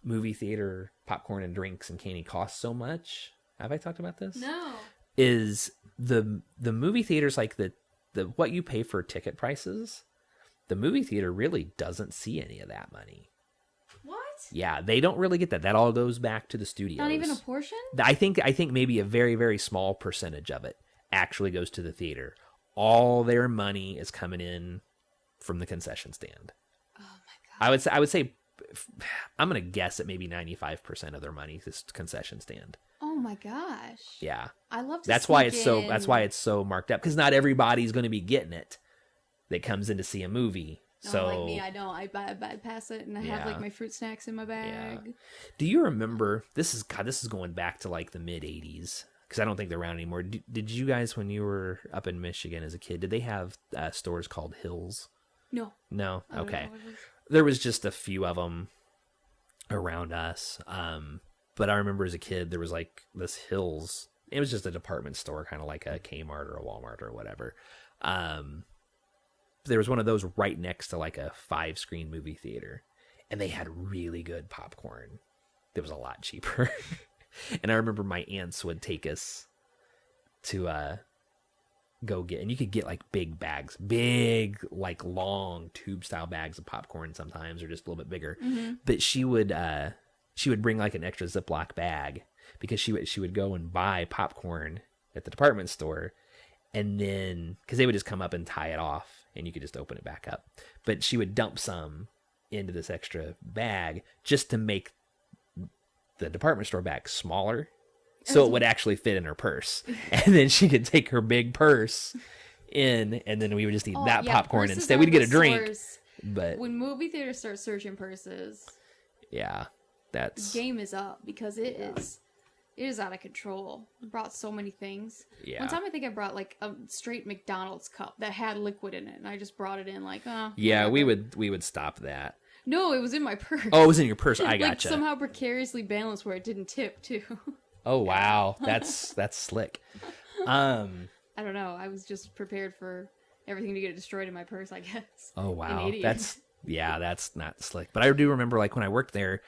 [SPEAKER 1] movie theater popcorn and drinks and candy cost so much, have I talked about this?
[SPEAKER 2] No.
[SPEAKER 1] Is the movie theaters, like the what you pay for ticket prices, the movie theater really doesn't see any of that money.
[SPEAKER 2] What?
[SPEAKER 1] Yeah, they don't really get that. That all goes back to the studios.
[SPEAKER 2] Not even a portion?
[SPEAKER 1] I think maybe a very, very small percentage of it actually goes to the theater. All their money is coming in from the concession stand.
[SPEAKER 2] Oh my
[SPEAKER 1] God. I would say I'm going to guess at maybe 95% of their money is concession stand.
[SPEAKER 2] Oh my gosh.
[SPEAKER 1] Yeah.
[SPEAKER 2] I love to
[SPEAKER 1] That's why it's so marked up, because not everybody's going to be getting it that comes in to see a movie. So
[SPEAKER 2] like me, I don't. I bypass it, and I have like my fruit snacks in my bag.
[SPEAKER 1] Yeah. Do you remember, this is going back to like the mid 80s, because I don't think they're around anymore. Did you guys, when you were up in Michigan as a kid, did they have stores called Hills? No. Okay. There was just a few of them around us. But I remember as a kid, there was like this Hills. It was just a department store, kind of like a Kmart or a Walmart or whatever. There was one of those right next to like a 5-screen movie theater, and they had really good popcorn. It was a lot cheaper. And I remember my aunts would take us to go get, and you could get like big bags, big like long tube style bags of popcorn sometimes, or just a little bit bigger. But she would bring like an extra Ziploc bag, because she would go and buy popcorn at the department store, and then because they would just come up and tie it off, and you could just open it back up. But she would dump some into this extra bag just to make the department store bag smaller, so it would actually fit in her purse. And then she could take her big purse in, and then we would just eat that popcorn instead. We'd get a drink. But
[SPEAKER 2] when movie theaters start searching purses,
[SPEAKER 1] that's
[SPEAKER 2] game is up, because it is out of control. It brought so many things.
[SPEAKER 1] Yeah.
[SPEAKER 2] One time I think I brought like a straight McDonald's cup that had liquid in it, and I just brought it in like,
[SPEAKER 1] yeah, whatever. we would stop that.
[SPEAKER 2] No, it was in my purse.
[SPEAKER 1] Oh, it was in your purse. I gotcha.
[SPEAKER 2] Like somehow precariously balanced where it didn't tip too.
[SPEAKER 1] Oh wow, that's slick.
[SPEAKER 2] I don't know. I was just prepared for everything to get destroyed in my purse, I guess.
[SPEAKER 1] Oh, wow.
[SPEAKER 2] An idiot.
[SPEAKER 1] That's not slick. But I do remember, like, when I worked there,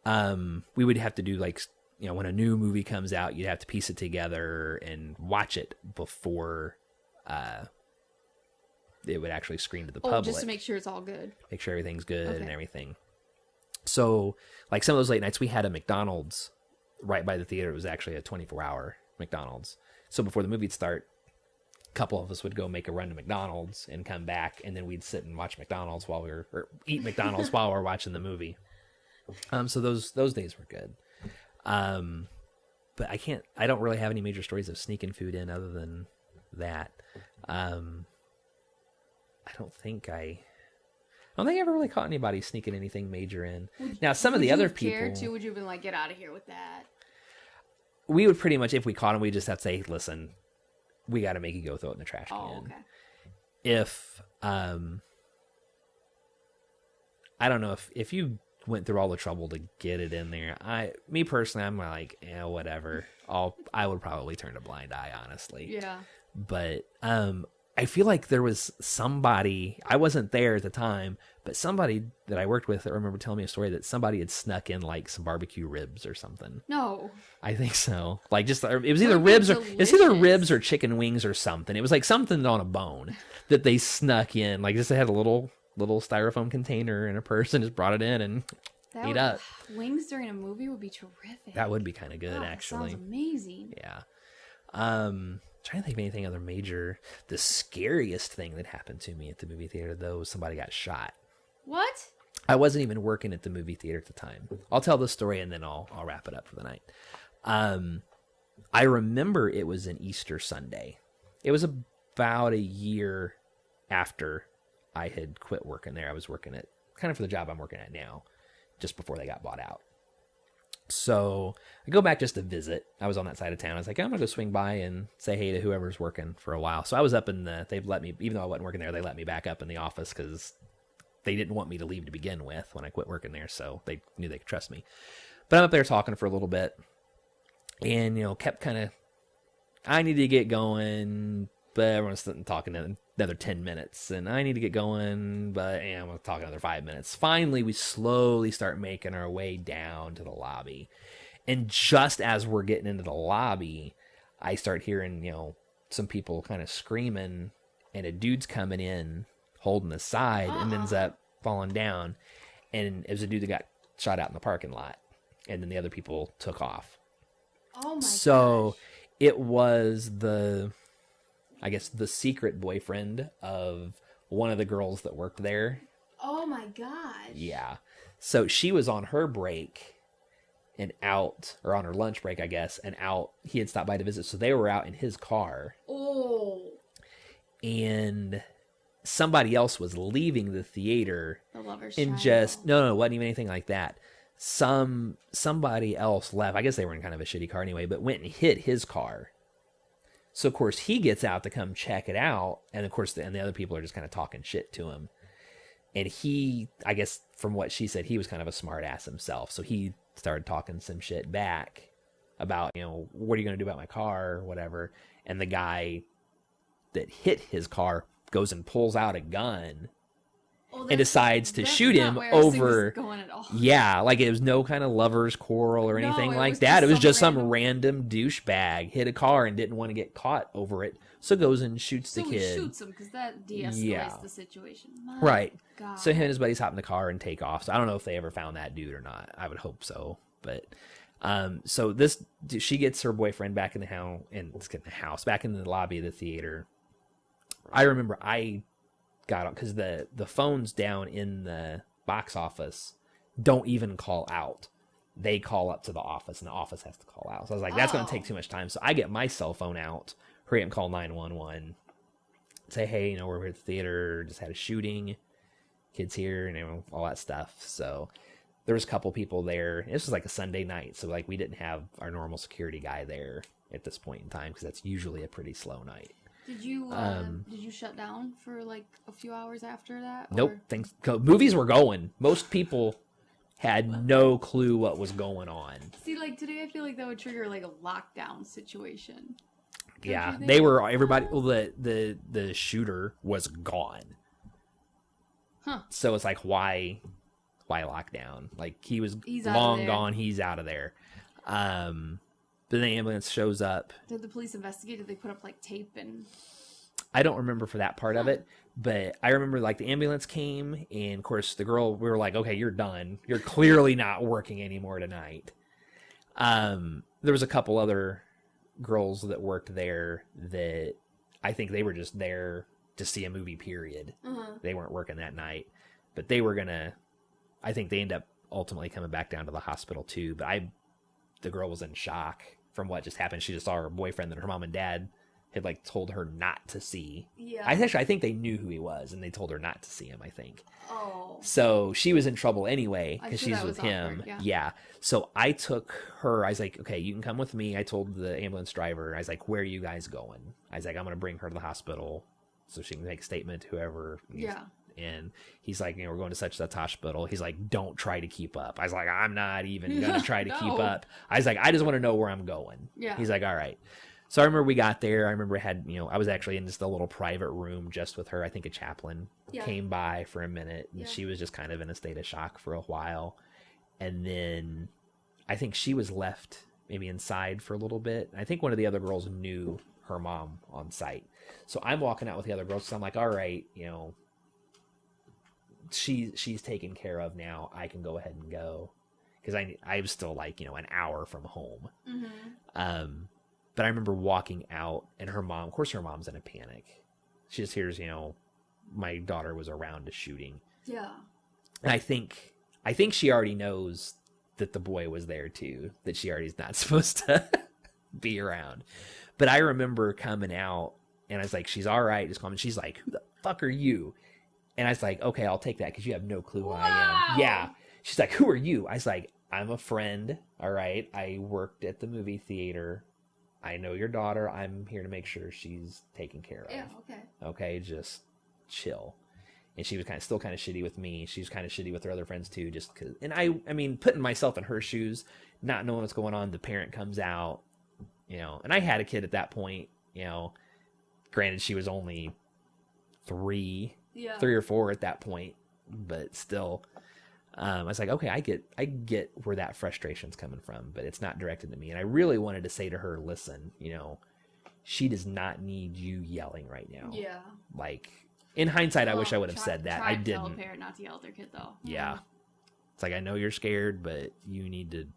[SPEAKER 1] we would have to do, like, you know, when a new movie comes out, you'd have to piece it together and watch it before it would actually screen to the public.
[SPEAKER 2] Just to make sure it's all good.
[SPEAKER 1] Make sure everything's good and everything. So, like, some of those late nights, we had a McDonald's right by the theater. It was actually a 24-hour McDonald's. So before the movie'd start, a couple of us would go make a run to McDonald's and come back, and then we'd sit and watch McDonald's or eat McDonald's while we're watching the movie. So those days were good. But I don't really have any major stories of sneaking food in other than that. I don't think I ever really caught anybody sneaking anything major in. Now, some of the other people...
[SPEAKER 2] Would you have been like, get out of here with that?
[SPEAKER 1] We would pretty much, if we caught them, we just have to say, listen, we got to make you go throw it in the trash can.
[SPEAKER 2] Oh, okay.
[SPEAKER 1] If, I don't know, if you went through all the trouble to get it in there, me personally, I'm like, whatever. I would probably turn a blind eye, honestly.
[SPEAKER 2] Yeah.
[SPEAKER 1] But, I feel like there was somebody, I wasn't there at the time, but somebody that I worked with, I remember telling me a story that somebody had snuck in like some barbecue ribs or something.
[SPEAKER 2] No.
[SPEAKER 1] I think so. Like it was either ribs or chicken wings or something. It was like something on a bone that they snuck in. Like just they had a little styrofoam container and a person just brought it in and ate up.
[SPEAKER 2] Wings during a movie would be terrific.
[SPEAKER 1] That would be kind of good, actually.
[SPEAKER 2] That sounds amazing.
[SPEAKER 1] Yeah. Trying to think of anything other major. The scariest thing that happened to me at the movie theater, though, was somebody got shot.
[SPEAKER 2] What?
[SPEAKER 1] I wasn't even working at the movie theater at the time. I'll tell the story and then I'll wrap it up for the night. I remember it was an Easter Sunday. It was about a year after I had quit working there. I was working at kind of for the job I'm working at now, just before they got bought out. So I go back just to visit. I was on that side of town. I was like, I'm going to go swing by and say hey to whoever's working for a while. So I was up they've let me, even though I wasn't working there, they let me back up in the office because they didn't want me to leave to begin with when I quit working there. So they knew they could trust me. But I'm up there talking for a little bit and, kept kind of, I need to get going, but everyone's sitting talking another 10 minutes and I need to get going, but I'm going to talk another 5 minutes. Finally, we slowly start making our way down to the lobby. And just as we're getting into the lobby, I start hearing, some people kind of screaming and a dude's coming in holding the side and ends up falling down. And it was a dude that got shot out in the parking lot. And then the other people took off.
[SPEAKER 2] Oh my
[SPEAKER 1] gosh. It was the secret boyfriend of one of the girls that worked there.
[SPEAKER 2] Oh my gosh.
[SPEAKER 1] Yeah. So she was on her break and out, or on her lunch break, I guess, and out. He had stopped by to visit. So they were out in his car.
[SPEAKER 2] Oh.
[SPEAKER 1] And somebody else was leaving the theater.
[SPEAKER 2] The lover's
[SPEAKER 1] and
[SPEAKER 2] triangle.
[SPEAKER 1] No, it wasn't even anything like that. Somebody else left. I guess they were in kind of a shitty car anyway, but went and hit his car. So, of course, he gets out to come check it out. And, of course, the other people are just kind of talking shit to him. And he, I guess, from what she said, he was kind of a smart ass himself. So he started talking some shit back about, what are you going to do about my car or whatever. And the guy that hit his car goes and pulls out a gun and decides to shoot him over. Yeah, like it was no kind of lover's quarrel or anything like that. It was just some random douchebag hit a car and didn't want to get caught over it, so goes and shoots the kid.
[SPEAKER 2] So he shoots him because that de-escalates the situation.
[SPEAKER 1] Right.
[SPEAKER 2] God.
[SPEAKER 1] So him and his buddies hop in the car and take off. So I don't know if they ever found that dude or not. I would hope so, but. So she gets her boyfriend back in the house, back in the lobby of the theater. I remember I got on because the phones down in the box office don't even call out. They call up to the office and the office has to call out. So I was like, that's going to take too much time. So I get my cell phone out, hurry up and call 911, say, hey, we're here at the theater, just had a shooting, kids here, and all that stuff. So there was a couple people there. This was like a Sunday night. So like we didn't have our normal security guy there at this point in time because that's usually a pretty slow night.
[SPEAKER 2] Did you shut down for like a few hours after that?
[SPEAKER 1] Nope. Movies were going. Most people had no clue what was going on.
[SPEAKER 2] See, like today, I feel like that would trigger like a lockdown situation.
[SPEAKER 1] Yeah, they were everybody. Well, the shooter was gone.
[SPEAKER 2] Huh.
[SPEAKER 1] So it's like, why lockdown? Like he's long gone. He's out of there. But the ambulance shows up.
[SPEAKER 2] Did the police investigate? Did they put up like tape and?
[SPEAKER 1] I don't remember for that part of it, but I remember like the ambulance came, and of course the girl. We were like, okay, you're done. You're clearly not working anymore tonight. There was a couple other girls that worked there that I think they were just there to see a movie, period. They weren't working that night, but they were gonna, I think they ended up ultimately coming back down to the hospital too. But the girl was in shock from what just happened. She just saw her boyfriend that her mom and dad had like told her not to see.
[SPEAKER 2] Yeah.
[SPEAKER 1] I think they knew who he was, and they told her not to see him, I think.
[SPEAKER 2] Oh.
[SPEAKER 1] So she was in trouble anyway because she's with him.
[SPEAKER 2] Awkward,
[SPEAKER 1] yeah. So I took her. I was like, okay, you can come with me. I told the ambulance driver, I was like, where are you guys going? I was like, I'm going to bring her to the hospital so she can make a statement to whoever.
[SPEAKER 2] Yeah.
[SPEAKER 1] And he's like, we're going to such and such hospital. He's like, don't try to keep up. I was like, I'm not even going to try to keep up. I was like, I just want to know where I'm going.
[SPEAKER 2] Yeah.
[SPEAKER 1] He's like, all right. So I remember we got there. I remember I was actually in just a little private room just with her. I think a chaplain came by for a minute, and she was just kind of in a state of shock for a while. And then I think she was left maybe inside for a little bit. I think one of the other girls knew her mom on site. So I'm walking out with the other girls. So I'm like, all right, she's taken care of now. I can go ahead and go. Because I was still like, an hour from home.
[SPEAKER 2] Mm-hmm.
[SPEAKER 1] But I remember walking out, and her mom, of course her mom's in a panic. She just hears, my daughter was around a shooting.
[SPEAKER 2] Yeah.
[SPEAKER 1] And I think she already knows that the boy was there too, that she already is not supposed to be around. But I remember coming out, and I was like, she's all right, just calm. And she's like, who the fuck are you? And I was like, okay, I'll take that because you have no clue who I am. Yeah. She's like, who are you? I was like, I'm a friend. All right. I worked at the movie theater. I know your daughter. I'm here to make sure she's taken care of.
[SPEAKER 2] Yeah, okay.
[SPEAKER 1] Okay, just chill. And she was still kind of shitty with me. She was kind of shitty with her other friends too, just because. And I mean, putting myself in her shoes, not knowing what's going on, the parent comes out, and I had a kid at that point, granted she was only 3 or 4 at that point, but still. I was like, okay, I get where that frustration's coming from, but it's not directed to me. And I really wanted to say to her, listen, she does not need you yelling right now.
[SPEAKER 2] Yeah.
[SPEAKER 1] Like, in hindsight, I wish I would have said that. I didn't.
[SPEAKER 2] Tell a parent not to yell at their kid, though.
[SPEAKER 1] Yeah. It's like, I know you're scared, but you need to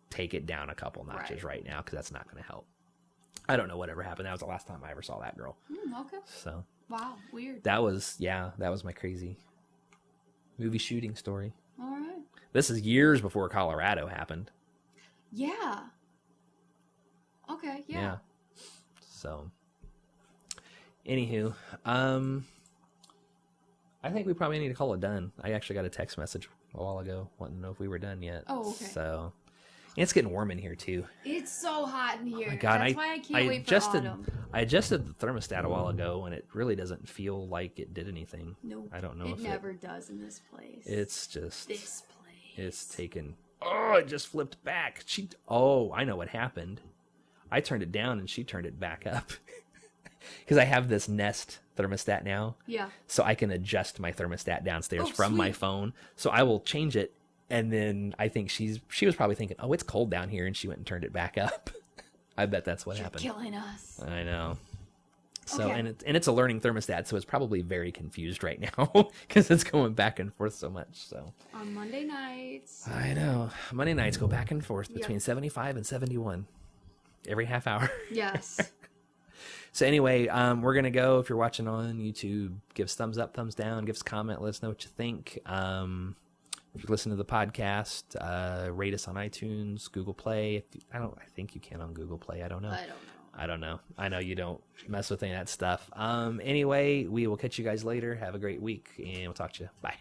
[SPEAKER 1] take it down a couple notches right now, because that's not going to help. I don't know whatever happened. That was the last time I ever saw that girl.
[SPEAKER 2] Okay.
[SPEAKER 1] So.
[SPEAKER 2] Wow, weird.
[SPEAKER 1] That was my crazy movie shooting story.
[SPEAKER 2] All right.
[SPEAKER 1] This is years before Colorado happened.
[SPEAKER 2] Yeah. Okay, yeah.
[SPEAKER 1] So, anywho, I think we probably need to call it done. I actually got a text message a while ago wanting to know if we were done yet.
[SPEAKER 2] Oh, okay.
[SPEAKER 1] So, and it's getting warm in here too.
[SPEAKER 2] It's so hot in here.
[SPEAKER 1] Oh my God,
[SPEAKER 2] That's why I can't wait for autumn.
[SPEAKER 1] I adjusted the thermostat a while ago, and it really doesn't feel like it did anything.
[SPEAKER 2] Nope.
[SPEAKER 1] I don't know
[SPEAKER 2] if
[SPEAKER 1] it
[SPEAKER 2] never does in this place.
[SPEAKER 1] It's just
[SPEAKER 2] this place.
[SPEAKER 1] It's taken. Oh, it just flipped back. I know what happened. I turned it down, and she turned it back up. Because I have this Nest thermostat now.
[SPEAKER 2] Yeah.
[SPEAKER 1] So I can adjust my thermostat downstairs from
[SPEAKER 2] sweet.
[SPEAKER 1] my phone. So I will change it. And then I think she was probably thinking, oh, it's cold down here. And she went and turned it back up. I bet that's what happened.
[SPEAKER 2] You're killing us.
[SPEAKER 1] I know. So,
[SPEAKER 2] okay.
[SPEAKER 1] and it's a learning thermostat. So it's probably very confused right now because it's going back and forth so much. So
[SPEAKER 2] on Monday nights.
[SPEAKER 1] I know. Monday nights go back and forth between 75 and 71 every half hour.
[SPEAKER 2] Yes.
[SPEAKER 1] So anyway, we're going to go. If you're watching on YouTube, give us thumbs up, thumbs down, give us a comment, let us know what you think. If you listen to the podcast, rate us on iTunes, Google Play. I think you can on Google Play. I don't know. I don't know. I know you don't mess with any of that stuff. Anyway, we will catch you guys later. Have a great week, and we'll talk to you. Bye.